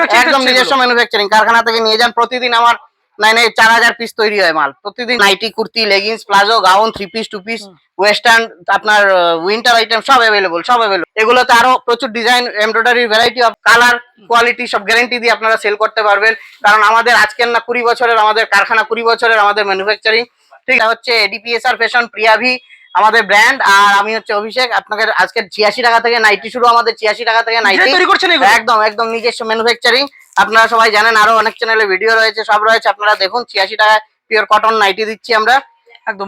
Manufacturing, একদম নিজস্ব manufacturing, কারখানা থেকে নিয়ে যান। প্রতিদিন আমার লাইনে 4000 পিস তৈরি হয় মাল প্রতিদিন। Nighty, kurti, leggings, palazzo, gown, 3 piece, 2 piece, western, আপনার উইন্টার আইটেম সব অ্যাভেলেবল, সব অ্যাভেলেবল। এগুলোতে আরো প্রচুর design, embroidery, variety of colour, quality সব গ্যারান্টি দিয়ে আপনারা সেল করতে পারবেন। কারণ আমাদের আজকের না 20 বছরের আমাদের কারখানা, 20 বছরের আমাদের ম্যানুফ্যাকচারিং। ঠিক হচ্ছে এডিপিএসআর ফ্যাশন, প্রিয়াভি আমাদের ব্র্যান্ড। আর আমি হচ্ছে অভিষেক। আপনাদের আজকে 86 টাকা থেকে নাইটি শুরু, আমাদের 86 টাকা থেকে নাইটি তৈরি করছেন। একদম একদম নিজস্ব ম্যানুফ্যাকচারিং। আপনারা সবাই জানেন, আরো অনেক চ্যানেলে ভিডিও রয়েছে, সব রয়েছে, আপনারা দেখুন। 86 টাকায় পিওর কটন নাইটি দিচ্ছি আমরা, একদম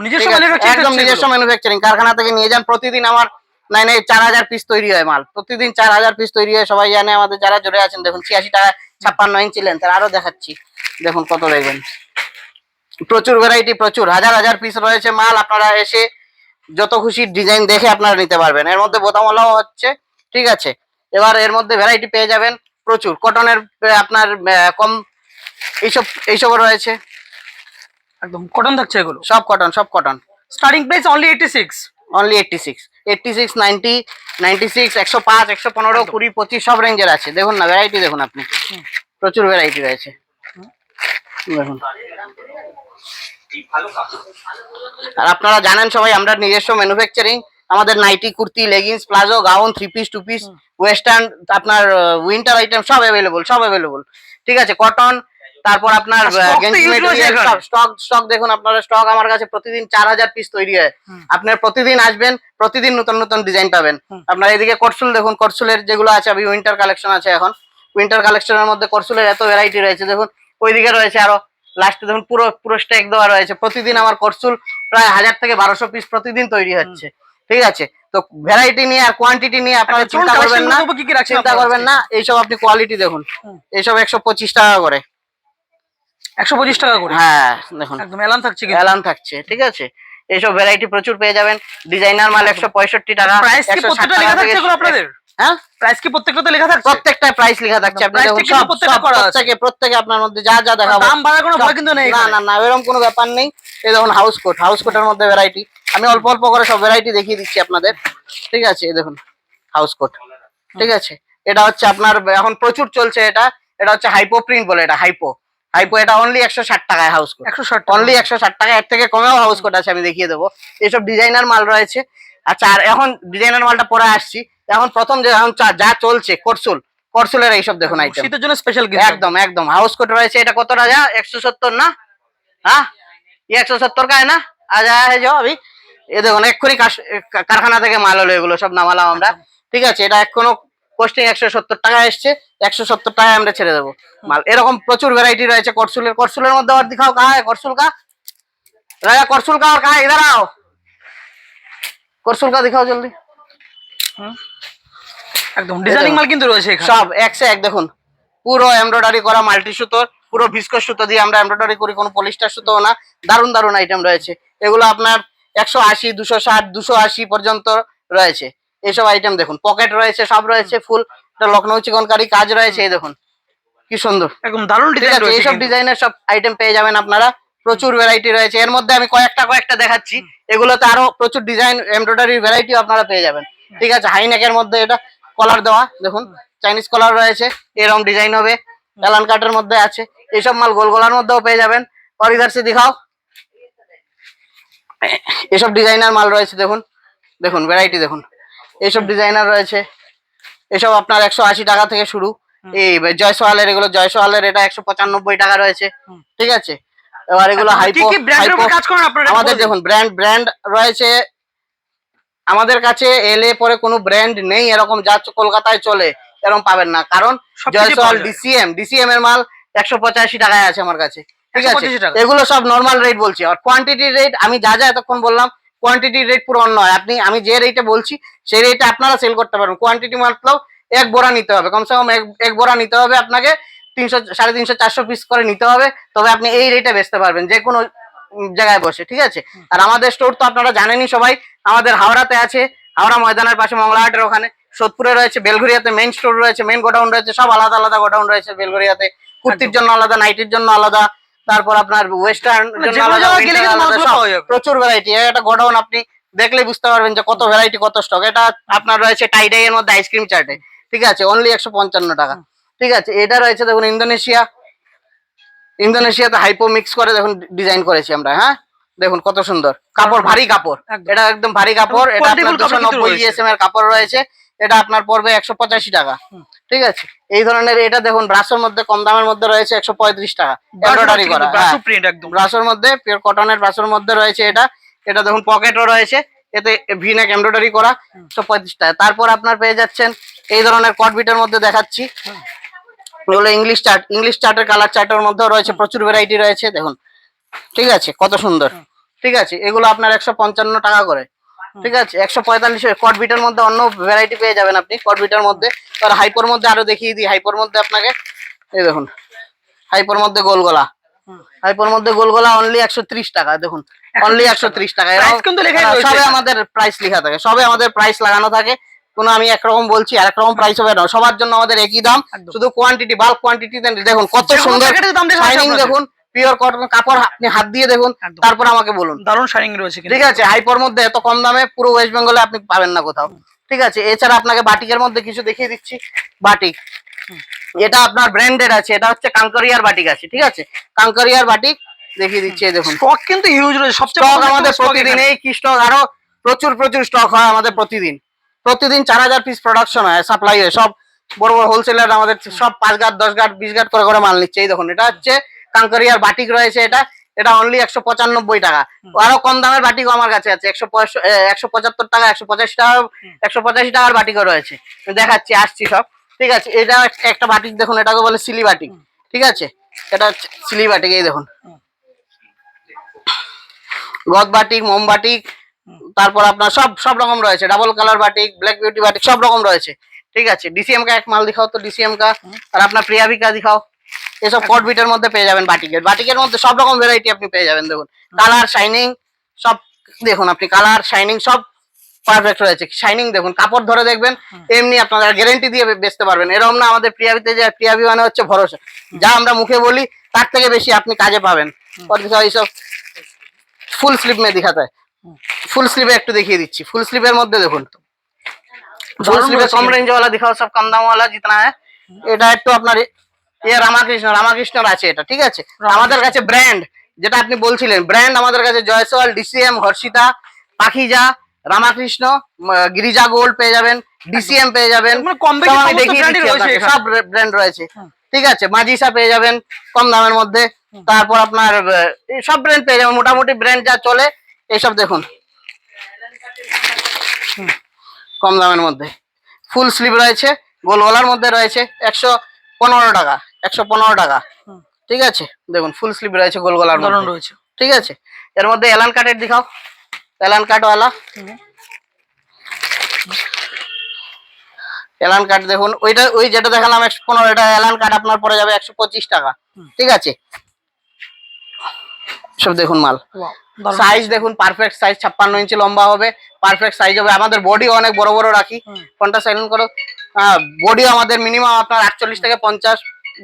নিজস্ব ম্যানুফ্যাকচারিং, কারখানা থেকে নিয়ে যান। প্রতিদিন আমার লাইনে 4000 পিস তৈরি হয় মাল প্রতিদিন, 4000 পিস তৈরি হয়। সবাই জানে, আমাদের যারা জুড়ে আছেন দেখুন। 86 টাকা 56 ইঞ্চি লেন্থ। আরো দেখাচ্ছি, দেখুন কত, দেখবেন প্রচুর ভ্যারাইটি, প্রচুর হাজার হাজার পিস রয়েছে মাল। আপনারা এসে যত খুশি ডিজাইন দেখে আপনারা নিতে পারবেন। এর মধ্যে বোতামওয়ালাও হচ্ছে, ঠিক আছে। এবার এর মধ্যে ভ্যারাইটি পেয়ে যাবেন প্রচুর। কটনের আপনার কম এইসব রয়েছে, একদম কটন থাকছে এগুলো, সব কটন, সব cotton. Starting price only 86, only 86, 90, 96, 105, 115, 20, 25 সব রেঞ্জের আছে। দেখুন না ভ্যারাইটি, দেখুন আপনি, প্রচুর ভ্যারাইটি রয়েছে দেখুন। আর আপনারা জানেন সবাই, আমরা নিজস্ব ম্যানুফ্যাকচারিং। আমাদের nighty, kurti, leggings, palazzo, gown, 3 piece, 2 piece, western, আপনার উইন্টার আইটেম সব অ্যাভেলেবল, সব অ্যাভেলেবল, ঠিক আছে। কটন, তারপর আপনার স্টক দেখুন। আপনারা স্টক আমার কাছে প্রতিদিন 4000 পিস তৈরি হয়। আপনার প্রতিদিন আসবেন, প্রতিদিন নতুন নতুন ডিজাইন পাবেন। আপনার এদিকে করসুল দেখুন, করসুলের যেগুলো আছে, আমি উইন্টার কালেকশন আছে এখন। উইন্টার কালেকশনের মধ্যে করসুলের এত ভ্যারাইটি রয়েছে দেখুন। ওইদিকে রয়েছে আরো, লাস্টে দেখুন পুরো স্ট্যাক দেওয়া রয়েছে। প্রতিদিন আমার করসুল প্রায় 1000 থেকে 1200 পিস প্রতিদিন তৈরি হচ্ছে, ঠিক আছে। তো ভ্যারাইটি নিয়ে আর কোয়ান্টিটি নিয়ে আপনারা চিন্তা করবেন না, এইসব আপনি কোয়ালিটি দেখুন। এইসব 125 টাকা করে, 125 টাকা করে। হ্যাঁ দেখুন, একদম এলান থাকছে, এলান থাকছে, ঠিক আছে। এইসব ভ্যারাইটি প্রচুর পেয়ে যাবেন। ডিজাইনার মাল 165 টাকা। প্রাইস কি প্রত্যেকটা লেখা থাকছে আপনাদের? হ্যাঁ, প্রাইস কি প্রত্যেকটাতে লেখা থাকছে? প্রত্যেকটা প্রাইস লেখা থাকছে। আপনি দেখুন সব প্রত্যেকে আপনার মধ্যে যা যা দেখাবো, দাম বাড়ার কোনো ভয় কিন্তু নেই। না এরকম কোনো ব্যাপার নেই। এই দেখুন হাউস কোটের মধ্যে ভ্যারাইটি, আমি অল্প অল্প করে সব ভ্যারাইটি দেখিয়ে দিচ্ছি আপনাদের, ঠিক আছে। এই দেখুন হাউস কোট, ঠিক আছে। এটা হচ্ছে আপনার এখন প্রচুর চলছে, এটা হচ্ছে হাইপো প্রিন্ট বলে, এটা হাইপো। এটা অনলি 160 টাকায় হাউস কোট, 160, অনলি 160 টাকা। এর থেকে কমেও হাউস কোট আছে, আমি দেখিয়ে দেবো। এইসব ডিজাইনার মাল রয়েছে। আচ্ছা, আর এখন ডিজাইনার মালটা পরে আসছি। এখন প্রথম যে এখন যা চলছে করসুলের এইসব দেখুন আইটেম, শীতের জন্য স্পেশাল একদম একদম হাউস কোট রয়েছে। এটা কত রাজা? 170 না? হ্যাঁ, 170 का है ना? आ जाया है जो अभी। ये देखो এক্ষুনি কারখানা থেকে মাল হলো, এগুলো সব নামালাম আমরা, ঠিক আছে। এটা এখনো কস্টিং 170 টাকা এসছে, 170 টাকায় আমরা ছেড়ে দেবো মাল। এরকম প্রচুর ভ্যারাইটি রয়েছে করসুলের মধ্যে। और दिखाओ कहाँ है করসুল का राजा, করসুল का और कहाँ है? इधर आओ, করসুল का दिखाओ जल्दी। একদম ডিজাইনিং মাল কিন্তু রয়েছে এখানে, সব এক সে এক। দেখুন পুরো এমব্রয়ডারি করা মাল্টি সুতোর, পুরো ভিসকস সুতো দিয়ে আমরা এমব্রয়ডারি করি, কোনো পলিস্টার সুতো না। দারুন দারুন আইটেম রয়েছে। এগুলো আপনার 180, 260, 280 পর্যন্ত রয়েছে। এইসব আইটেম দেখুন, পকেট রয়েছে, সব রয়েছে ফুল। লখনৌ চিকনকারি কাজ রয়েছে, এই দেখুন কি সুন্দর, একদম দারুন ডিজাইন রয়েছে। এইসব ডিজাইনের সব আইটেম পেয়ে যাবেন আপনারা। প্রচুর ভ্যারাইটি রয়েছে। এর মধ্যে আমি কয়েকটা দেখাচ্ছি। এগুলোতে আরো প্রচুর ডিজাইন, এমব্রয়ডারি ভ্যারাইটি আপনারা পেয়ে যাবেন, ঠিক আছে। হাইনেকের মধ্যে এটা কলার দেওয়া, দেখুন চাইনিজ কলার রয়েছে, এরকম ডিজাইন হবে। এলান কাটের মধ্যে আছে। এইসব মাল গোল গলার মধ্যেও পেয়ে যাবেন। और इधर से दिखाओ, এইসব ডিজাইনার মাল রয়েছে। দেখুন ভ্যারাইটি দেখুন, এইসব ডিজাইনার রয়েছে। এসব আপনার 180 টাকা থেকে শুরু। এই জয়সওয়ালের, এগুলো জয়সওয়ালের, এটা 195 টাকা রয়েছে, ঠিক আছে। এবার এগুলো হাইপো, আমাদের দেখুন ব্র্যান্ড রয়েছে আমাদের কাছে। এলে পরে কোনো ব্র্যান্ড নেই এরকম যা কলকাতায় চলে, এরকম পাবেন না। কারণ জয়সওয়াল ডিসিএম এর মাল 185 টাকায় আছে আমার কাছে, ঠিক আছে। এগুলো সব নরমাল রেট বলছি। আর কোয়ান্টিটি রেট আমি যা এতক্ষণ বললাম, কোয়ান্টিটি রেট পুরো অন্য হয়। আমি যে রেটে বলছি সেই রেটে আপনারা সেল করতে পারবেন। কোয়ান্টিটি মতলব এক বোরা নিতে হবে, কমসে কম এক বোরা নিতে হবে আপনাকে। 300, 350, 400 পিস করে নিতে হবে, তবে আপনি এই রেটে বেচতে পারবেন যে কোনো জায়গায় বসে, ঠিক আছে। আর আমাদের স্টোর তো আপনারা জানেনই সবাই, আমাদের হাওড়াতে আছে, হাওড়া ময়দানের পাশে মংলাহাটের ওখানে। সোদপুরে রয়েছে, বেলঘরিয়াতে মেইন স্টোর রয়েছে, মেইন গোডাউন রয়েছে, সব আলাদা আলাদা গোডাউন রয়েছে বেলঘরিয়াতে। কুর্তির জন্য আলাদা, নাইটির জন্য আলাদা, তারপর আপনার ওয়েস্টার্ন প্রচুর ভ্যারাইটি। একটা গোডাউন আপনি দেখলে বুঝতে পারবেন যে কত ভ্যারাইটি, কত স্টক। এটা আপনার রয়েছে টাইডাই এর মধ্যে আইসক্রিম চাটে, ঠিক আছে, অনলি 155 টাকা। ঠিক আছে, এটা রয়েছে দেখুন ইন্দোনেশিয়াতে হাইপো মিক্স করে দেখুন ডিজাইন করেছি আমরা। হ্যাঁ, দেখুন কত সুন্দর কাপড়, ভারী কাপড়, একদম। এটা একদম ভারী কাপড়। এটা quality আপনার full কাপড় কিন্তু 290 রয়েছে। জিএসএম এর কাপড় রয়েছে। এটা আপনার পড়বে 185 টাকা। ঠিক আছে, এই ধরনের এটা দেখুন ব্রাসের মধ্যে কম দামের মধ্যে রয়েছে 135 টাকা, এমব্রয়ডারি করা। ব্রাশো প্রিন্ট একদম। ব্রাসের মধ্যে পিওর কটনের ব্রাসের মধ্যে রয়েছে এটা। এটা দেখুন পকেটও রয়েছে, এতে ভিনেক এমব্রয়ডারি করা, 135 টাকা। তারপর আপনার পেয়ে যাচ্ছেন এই ধরনের কট বিটের মধ্যে দেখাচ্ছি, এগুলো ইংলিশ চার্টের কালার চার্টের মধ্যেও রয়েছে, প্রচুর ভ্যারাইটি রয়েছে দেখুন। ঠিক আছে, কত সুন্দর। ঠিক আছে, এগুলো আপনার 155 টাকা করে। ঠিক আছে, 145 কট বিটের মধ্যে অন্য ভ্যারাইটি পেয়ে যাবেন আপনি কট বিটের মধ্যে। আর হাইপোর মধ্যে আরো দেখিয়ে দিই, হাইপোর মধ্যে আপনাকে এই দেখুন, হাইপোর মধ্যে গোলগলা অনলি 130 টাকা। দেখুন অনলি 130 টাকা। Price কিন্তু লেখাই রয়েছে সবে এখানে। আমাদের প্রাইস লেখা থাকে, সবে আমাদের প্রাইস লাগানো থাকে। কোনো আমি একরকম বলছি আর একরকম প্রাইস হবে না, সবার জন্য আমাদের একই দাম, একদম। শুধু কোয়ান্টিটি বাল্ক কোয়ান্টিটি। দেখুন কত যে কোনো সুন্দর প্যাকেটের দাম দেখা যাচ্ছে শাইনিং, আপনাদের। দেখুন পিওর কটন কাপড়, আপনি হাত দিয়ে দেখুন, একদম। তারপর আমাকে বলুন। দারুণ শাইনিং রয়েছে কিন্তু। ঠিক আছে, হাইপোর মধ্যে এত কম দামে পুরো ওয়েস্ট বেঙ্গলে আপনি পাবেন না কোথাও। ঠিক আছে, এছাড়া আপনাকে বাটিকের মধ্যে কিছু দেখিয়ে দিচ্ছি। বাটিক, এটা আপনার ব্র্যান্ডেড আছে, এটা হচ্ছে কাঙ্করিয়ার বাটিক আছে। ঠিক আছে, কাঙ্করিয়ার বাটিক দেখিয়ে দিচ্ছি, এই দেখুন স্টক কিন্তু হিউজ রয়েছে, সবচেয়ে স্টক বড় আমাদের stock প্রতিদিন, এখানে। এই কি স্টক, আরো প্রচুর স্টক হয় আমাদের প্রতিদিন 4000 পিস প্রোডাকশন হয়, সাপ্লাই হয়। সব বড় বড় হোলসেলার আমাদের সব 5 গাঁট 10 গাঁট 20 গাঁট করে মাল নিচ্ছে। এই দেখুন, এটা হচ্ছে কাঙ্করিয়ার বাটিক রয়েছে, এটা অনলি 195 টাকা। আরো কম দামের বাটিকও আমার কাছে আছে, 175 টাকা, 185 টাকা, 185 টাকার বাটিকও রয়েছে, দেখাচ্ছি, আসছি সব। ঠিক আছে, এটা একটা বাটিক দেখুন, এটাকে বলে সিলি বাটিক। ঠিক আছে, এটা হচ্ছে সিলি বাটিক, এই দেখুন গদ বাটিক, মোম বাটিক, তারপর আপনার সব রকম রয়েছে, double colour batik, black beauty batik, সব রকম রয়েছে। ঠিক আছে, ডিসিএম কা এক মাল দিখাও তো, ডিসিএম কা, আর আপনার প্রিয়াবি কা দিখাও। এসব কট বিটের মধ্যে পেয়ে যাবেন, বাটিকের মধ্যে সব রকম ভ্যারাইটি আপনি পেয়ে যাবেন। দেখুন কালার শাইনিং সব, দেখুন আপনি কালার শাইনিং সব পারফেক্ট রয়েছে। শাইনিং দেখুন, কাপড় ধরে দেখবেন, এমনি আপনারা গ্যারেন্টি দিয়ে বেচতে পারবেন। এরকম না আমাদের প্রিয়াবিতে, যে প্রিয়াবি মানে হচ্ছে ভরসা, যা আমরা মুখে বলি তার থেকে বেশি আপনি কাজে পাবেন। এইসব ফুল স্লিভ মে দিখাতে হয়, ফুল স্লিভে একটু দেখিয়ে দিচ্ছি। ফুল স্লিভের মধ্যে দেখুন, ফুল স্লিভে কম রেঞ্জ वाला दिखाओ, सब कम दाम वाला जितना है। এটা একটু আপনার রামাকৃষ্ণর আছে এটা। ঠিক আছে, আমাদের কাছে ব্র্যান্ড, যেটা আপনি বলছিলেন ব্র্যান্ড, আমাদের কাছে জয়সওয়াল, ডিসিএম, হর্ষিতা, পাখিজা, রামাকৃষ্ণ, গিরিজা গোল্ড পেয়ে যাবেন, ডিসিএম পেয়ে যাবেন, মানে কম বেশি সব আমি সমস্ত দেখিয়ে brand-ই দিচ্ছি রয়েছে আপনাকে, এখানে। সব ব্র্যান্ড রয়েছে। ঠিক আছে, মাজিসা পেয়ে যাবেন কম দামের মধ্যে। তারপর আপনার এই সব ব্র্যান্ড পেয়ে যাবেন, মোটামুটি ব্র্যান্ড যা চলে এইসব দেখুন কম দামের মধ্যে। ফুল স্লিভ রয়েছে, গোল গলার মধ্যে রয়েছে 115 টাকা, 115 টাকা। ঠিক আছে, দেখুন ফুল স্লিভ রয়েছে গোল গলার দারুণ মধ্যে। রয়েছে। ঠিক আছে, এর মধ্যে এলান কাটের দিখাও, এলান কাট वाला, এলান কাট দেখুন, ওই যেটা দেখালাম 115, এটা এলান কাট আপনার পড়ে যাবে 125 টাকা। ঠিক আছে, সব দেখুন মাল, Wow, দারুণ। সাইজ দেখুন, পারফেক্ট সাইজ, 56 ইঞ্চি লম্বা হবে, পারফেক্ট সাইজ হবে। আমাদের বডি অনেক বড় বড় রাখি, ফোনটা সাইলেন্ট করো। বডি আমাদের মিনিমাম আপনার 48 থেকে 50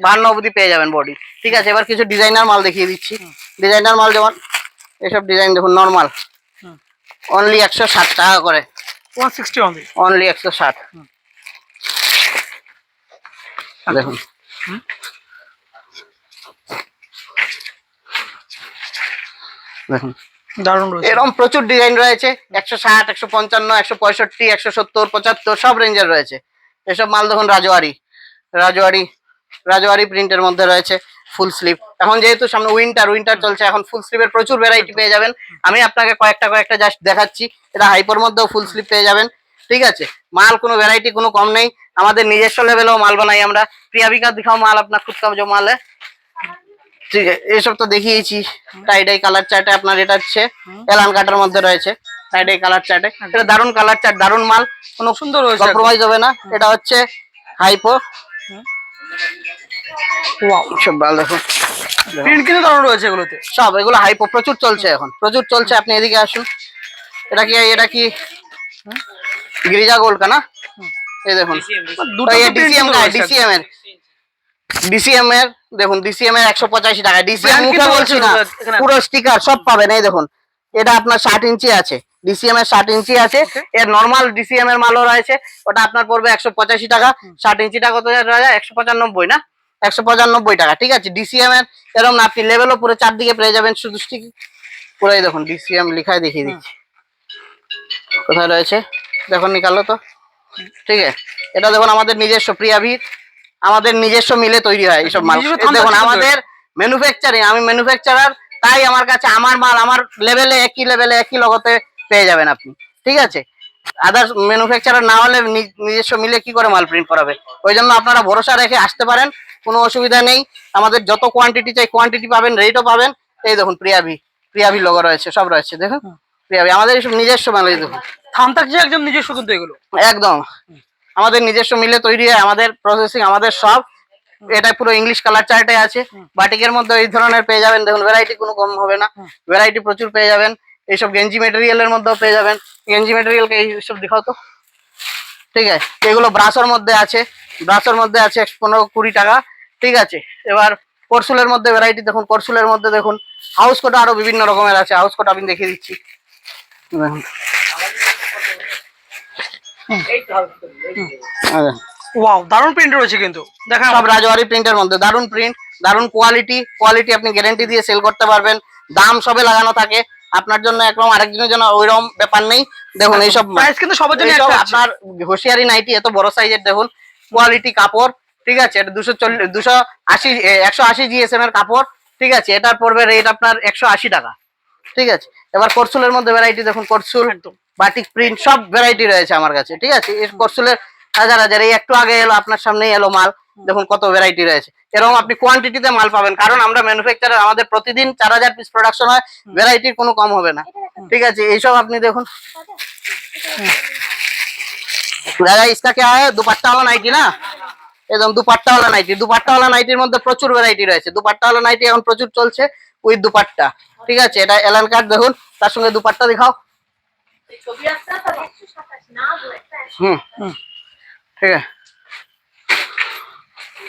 52 অবধি পেয়ে যাবেন বডি। ঠিক আছে, এবার কিছু ডিজাইনার মাল দেখিয়ে দিচ্ছি। ডিজাইনার মাল যেমন এসব ডিজাইন দেখুন, নরমাল অনলি 160 টাকা করে, 160 only। অনলি 160। দেখুন দেখুন দারুণ রয়েছে। এরকম প্রচুর ডিজাইন রয়েছে, 160, 155, 165, 170, 75 সব রেঞ্জের রয়েছে। এসব মাল দেখুন, রাজওয়ারি প্রিন্টের মধ্যে রয়েছে, ফুল স্লিভ। এখন যেহেতু সামনে উইন্টার চলছে, এখন ফুল স্লিভের প্রচুর ভ্যারাইটি পেয়ে যাবেন। আমি আপনাকে কয়েকটা জাস্ট দেখাচ্ছি। এটা হাইপার মধ্যেও ফুল স্লিভ পেয়ে যাবেন। ঠিক আছে, মাল কোনো ভ্যারাইটি কোনো কম নেই, আমাদের নিজস্ব লেভেলেও মাল বানাই আমরা। প্রিয়াবিকা দিখাও মাল আপনার, খুদ কা जो মাল है। ঠিক আছে, এইসব তো দেখিয়েছি। টাইডাই কালার চার্টে আপনার এটা হচ্ছে এলান কাটার মধ্যে রয়েছে, টাইডাই কালার চার্টে। এটা দারুন কালার চার্ট, দারুন মাল, কোনো সুন্দর রয়েছে। কম্প্রোমাইজ হবে না। এটা হচ্ছে হাইপো। ওয়াও, সব মাল দেখুন, প্রিন্ট কিন্তু দারুণ রয়েছে এগুলোতে। সব এগুলো হাইপো প্রচুর চলছে, এখন প্রচুর চলছে। আপনি এদিকে আসুন, এটা কি গিরিজা গোল্ড কা না? এই দেখুন, দুটো এই print ডিসিএম কিন্তু কা, রয়েছে। ডিসিএম এর দেখুন, ডিসিএম এর 185 টাকা। ডিসিএম Brand মুখে কিন্তু বলছি রয়েছে না, এখানে। পুরো স্টিকার সব পাবেন। এই দেখুন, এটা আপনার 60 ইঞ্চি আছে, ডিসিএম এর 60 ইঞ্চি আছে। এর নরমাল ডিসিএম এর মালও রয়েছে, ওটা আপনার পড়বে 185 টাকা। 60 ইঞ্চিটা কত যায়? 195 না, 195 টাকা। ঠিক আছে, ডিসিএম এর এরকম না, আপনি লেভেলও পুরো চারদিকে পেয়ে যাবেন। শুধু স্টিক পুরোই দেখুন ডিসিএম লিখায় দেখিয়ে দিচ্ছি কোথায় রয়েছে, দেখুন নিকালো তো। ঠিক আছে, এটা দেখুন আমাদের নিজস্ব প্রিয়াভির, আমাদের নিজস্ব মিলে তৈরি হয় এইসব মাল। নিজস্ব এই দেখুন থাম্বা আমাদের ম্যানুফ্যাকচারিং, আমি ম্যানুফ্যাকচারার, তাই আমার কাছে আমার মাল আমার লেভেলে একই লগতে পেয়ে যাবেন আপনি। ঠিক আছে, আদার্স ম্যানুফ্যাকচারার না হলে নিজস্ব মিলে কি করে মাল প্রিন্ট করাবে? ওই জন্য আপনারা ভরসা রেখে আসতে পারেন, কোনো অসুবিধা নেই। আমাদের যত কোয়ান্টিটি চাই কোয়ান্টিটি পাবেন, রেটও পাবেন। এই দেখুন প্রিয়াভি লোগো রয়েছে, সব রয়েছে দেখুন প্রিয়াভি, আমাদের এইসব নিজস্ব মাল। এই দেখুন থাম থাকছে একদম নিজস্ব কিন্তু এগুলো একদম আমাদের নিজস্ব মিলে তৈরি হয়, আমাদের প্রসেসিং আমাদের সব। এটা পুরো ইংলিশ কালার চার্টে আছে। বাটিকের মধ্যে এই ধরনের পেয়ে যাবেন, দেখুন ভ্যারাইটি কোনো কম হবে না, ভ্যারাইটি প্রচুর পেয়ে যাবেন। এইসব গেঞ্জি মেটেরিয়ালের মধ্যেও পেয়ে যাবেন। গেঞ্জি মেটেরিয়ালকে এইসব দেখাও তো। ঠিক আছে, এগুলো ব্রাশের মধ্যে আছে, ব্রাশের মধ্যে আছে 15-20 টাকা। ঠিক আছে, এবার করসুলের মধ্যে ভ্যারাইটি দেখুন, করসুলের মধ্যে দেখুন হাউস কোট আরো বিভিন্ন রকমের আছে। হাউস কোট আমি দেখিয়ে দিচ্ছি দেখুন। ওয়াও, দারুণ প্রিন্ট রয়েছে কিন্তু দেখেন সব রাজওয়ারি প্রিন্টের মধ্যে, দারুণ প্রিন্ট, দারুণ কোয়ালিটি আপনি গ্যারান্টি দিয়ে সেল করতে পারবেন। দাম সবে লাগানো থাকে আপনার জন্য, একরকম আরেকজনের জন্য ওইরকম ব্যাপার নেই। দেখুন এইসব প্রাইস কিন্তু সবার জন্য এইসব একটা আছে। আপনার হোশিয়ারি নাইটি এত বড় সাইজের, দেখুন কোয়ালিটি কাপড়। ঠিক আছে, এটা 180 জিএসএম এর কাপড়। ঠিক আছে, এটার পড়বে রেট আপনার 180 টাকা। ঠিক আছে, এবার করসুলের মধ্যে ভ্যারাইটি দেখুন, করসুল একদম বাটিক প্রিন্ট সব ভ্যারাইটি রয়েছে আমার কাছে। ঠিক আছে, এই করসুলের হাজার, এই একটু আগে এলো আপনার সামনেই এলো মাল, দেখুন কত ভ্যারাইটি রয়েছে। এরকম আপনি কোয়ান্টিটিতে মাল পাবেন, কারণ আমরা ম্যানুফ্যাকচারার, আমাদের প্রতিদিন 4000 পিস প্রোডাকশন হয়, ভ্যারাইটির কোনো কম হবে না। ঠিক আছে, এইসব আপনি দেখুন দাদা, इसका क्या है? दुपट्टा वाला नाइटी ना, একদম দুপাট্টা ওয়ালা নাইটির মধ্যে প্রচুর ভ্যারাইটি রয়েছে। দুপাট্টা ওয়ালা নাইটি এখন প্রচুর চলছে উইথ দুপাট্টা। ঠিক আছে, এটা এলান কাট দেখুন, তার সঙ্গে দুপাট্টা দেখাও। ঠিক আছে,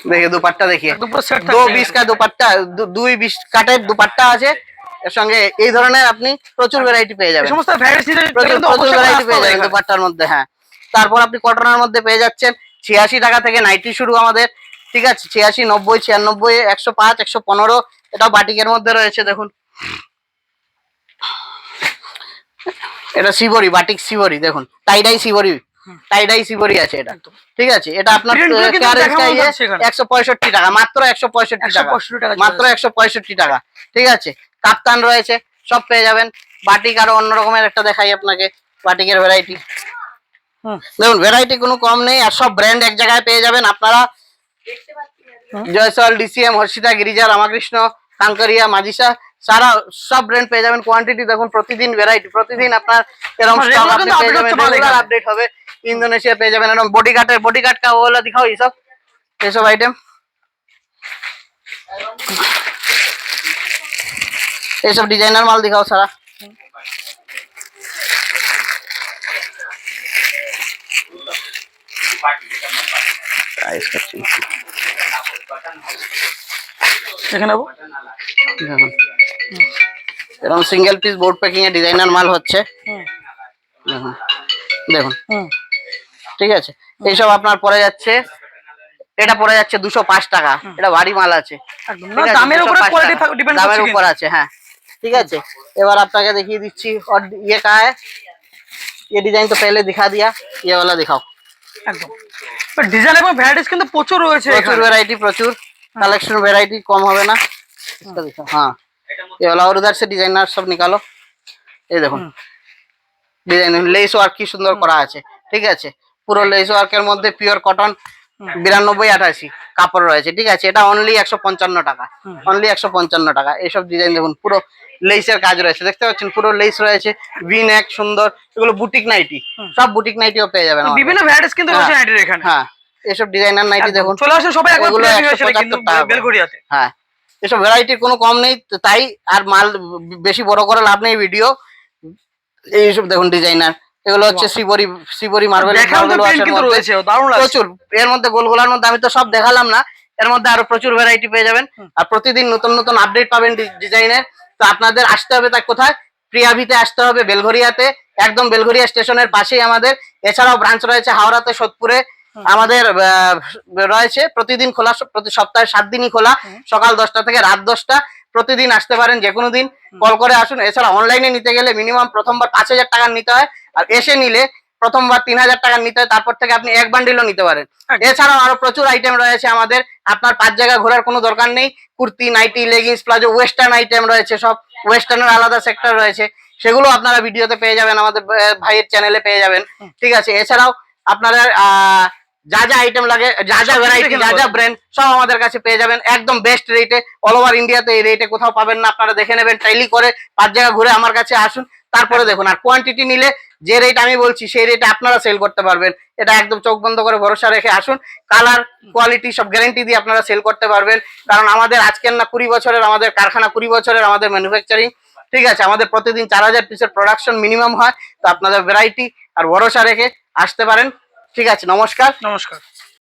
देखिए दुपट्टा देखिए, একদম পুরো সেট 2 20 का दुपट्टा, 2 20 কাটের দুপাট্টা আছে। এর সঙ্গে এই ধরনের আপনি প্রচুর ভ্যারাইটি পেয়ে এই যাবেন, সমস্ত ভ্যারাইটি প্রচুর ভ্যারাইটি পেয়ে যাবেন দুপাট্টার মধ্যে। হ্যাঁ, তারপর আপনি কটনের মধ্যে পেয়ে যাচ্ছেন 86 টাকা থেকে নাইটি শুরু আমাদের। ঠিক আছে, 86, 90, 96, 105, 115, এটাও বাটিকের মধ্যে রয়েছে দেখুন। এটা সিবরি, বাটিক সিবরি দেখুন, টাইডাই সিবরি আছে এটা। ঠিক আছে, এটা আপনার প্রিন্টগুলো কিন্তু কেয়ার দেখার মতো স্টাইলে আছে এখানে। 165 টাকা, মাত্র 165 টাকা, 165 টাকা মাত্র 165 টাকা। ঠিক আছে, কাপ্তান রয়েছে, সব পেয়ে যাবেন। বাটিক আরো অন্য রকমের একটা দেখাই আপনাকে, বাটিকের ভ্যারাইটি দেখুন, ভ্যারাইটি কোনো কম নেই, আর সব ব্র্যান্ড এক জায়গায় পেয়ে যাবেন আপনারা। জয়সওয়াল, ডিসিএম, হর্ষিতা, গিরিজা, রামাকৃষ্ণ, কাঙ্করিয়া, মাজিসা, সারা সব ব্র্যান্ড পেয়ে যাবেন। কোয়ান্টিটি দেখুন, প্রতিদিন ভ্যারাইটি, প্রতিদিন আপনার এরকম regular স্টক আপনি কিন্তু পেয়ে update যাবেন, হচ্ছে মাল রেগুলার এখানে। আপডেট হবে। ইন্দোনেশিয়া পেয়ে যাবেন এরকম বডিগার্ড কা ওগুলো দিখাও, এইসব আইটেম, এইসব ডিজাইনার মাল দিখাও সারা। দেখে নেবো। দেখুন এরকম সিঙ্গেল পিস বোর্ড প্যাকিং এ ডিজাইনার মাল হচ্ছে দেখুন, দেখুন। ঠিক আছে, এইসব আপনার পড়ে যাচ্ছে, এটা পড়ে যাচ্ছে 205 টাকা। এটা ভারী মাল আছে, একদম ঠিক আছে, দামের উপরে 205 কোয়ালিটি টাকা। ডিপেন্ড দামের করছে উপর আছে, হ্যাঁ। ठीक है, এবার আপনাকে দেখিয়ে দিচ্ছি। और ये का है, ये डिजाइन तो पहले दिखा दिया, ये वाला दिखाओ। একদম ডিজাইন এবং ভ্যারাইটিস কিন্তু প্রচুর রয়েছে प्रचुर এখানে। वैरायटी, प्रचुर कलेक्शन, वैरायटी कम होवे ना। इसका दिखाओ, हाँ ये वाला। और उधर से डिजाइनर सब निकालो, ये देखो ডিজাইন, লেস ওয়ার্ক কি সুন্দর করা আছে। ঠিক আছে, পুরো লেস ওয়ার্কের মধ্যে পিওর কটন 92-88 কাপড় রয়েছে। ঠিক আছে, এটা অনলি 155 টাকা, অনলি 155 টাকা। এইসব ডিজাইন দেখুন, পুরো লেসের কাজ রয়েছে, দেখতে পাচ্ছেন পুরো লেস রয়েছে, ভি নেক সুন্দর। এগুলো বুটিক নাইটি, সব বুটিক নাইটিও পেয়ে যাবেন আমাদের। বিভিন্ন ভ্যারাইটিস কিন্তু রয়েছে নাইটির এখানে। হ্যাঁ, এইসব ডিজাইনার নাইটি দেখুন, চলে আসুন সবাই একবার এগুলো প্রিয় হয়েছিল কিন্তু 175 টাকা করে। বেলঘড়িয়াতে। হ্যাঁ, এসব ভ্যারাইটির কোনো কম নেই, তাই আর মাল বেশি বড় করে লাভ নেই ভিডিও। এইসব দেখুন ডিজাইনার, এগুলো হচ্ছে সিবরি মার্বেল, দেখার মতো print কিন্তু রয়েছে, দারুণ লাগছে। প্রচুর। এর মধ্যে গোলগোলার মধ্যে আমি তো সব দেখালাম না, এর মধ্যে আরো প্রচুর ভ্যারাইটি পেয়ে যাবেন। আর প্রতিদিন নতুন নতুন আপডেট পাবেন ডিজাইনের। তো আপনাদের আসতে হবে তা কোথায়? প্রিয়াভিতে আসতে হবে, বেলঘরিয়াতে, একদম বেলঘরিয়া স্টেশনের পাশেই আমাদের। এছাড়াও ব্রাঞ্চ রয়েছে হাওড়াতে, সোদপুরে। আমাদের রয়েছে প্রতিদিন খোলা, প্রতি সপ্তাহে 7 দিনই খোলা, সকাল 10টা থেকে রাত 10টা। প্রতিদিন আসতে পারেন, যে কোনো দিন কল করে আসুন। এছাড়া অনলাইনে নিতে গেলে মিনিমাম প্রথমবার 5,000 টাকা নিতে হয়, আর এসে নিলে প্রথমবার 3,000 টাকা নিতে হয়, তারপর থেকে আপনি এক বান্ডিলও নিতে পারেন। এছাড়াও আরো প্রচুর আইটেম রয়েছে আমাদের, আপনার 5 জায়গা ঘোরার কোনো দরকার নেই। Kurti, nighty, leggings, palazzo, western item রয়েছে, সব ওয়েস্টার্নের আলাদা সেক্টর রয়েছে, সেগুলো আপনারা ভিডিওতে পেয়ে যাবেন, আমাদের ভাইয়ের চ্যানেলে পেয়ে যাবেন। ঠিক আছে, এছাড়াও আপনারা যা যা আইটেম লাগে, যা যা ভ্যারাইটি, যা যা ব্র্যান্ড, সব আমাদের কাছে পেয়ে যাবেন একদম বেস্ট রেটে। অল ওভার ইন্ডিয়াতে এই রেটে কোথাও পাবেন না, আপনারা দেখে নেবেন। ট্রাইলি করে 5 জায়গা ঘুরে আমার কাছে আসুন, তারপরে দেখুন। আর কোয়ান্টিটি নিলে যে রেট আমি বলছি সেই রেটে আপনারা সেল করতে পারবেন। এটা একদম চোখ বন্ধ করে ভরসা রেখে আসুন, কালার কোয়ালিটি সব গ্যারান্টি দিয়ে আপনারা সেল করতে পারবেন। কারণ আমাদের আজকের না 20 বছরের আমাদের কারখানা, 20 বছরের আমাদের ম্যানুফ্যাকচারিং। ঠিক আছে, আমাদের প্রতিদিন 4,000 পিসের প্রোডাকশন মিনিমাম হয়। তো আপনাদের ভ্যারাইটি আর ভরসা রেখে আসতে পারেন। ঠিক আছে, নমস্কার। নমস্কার।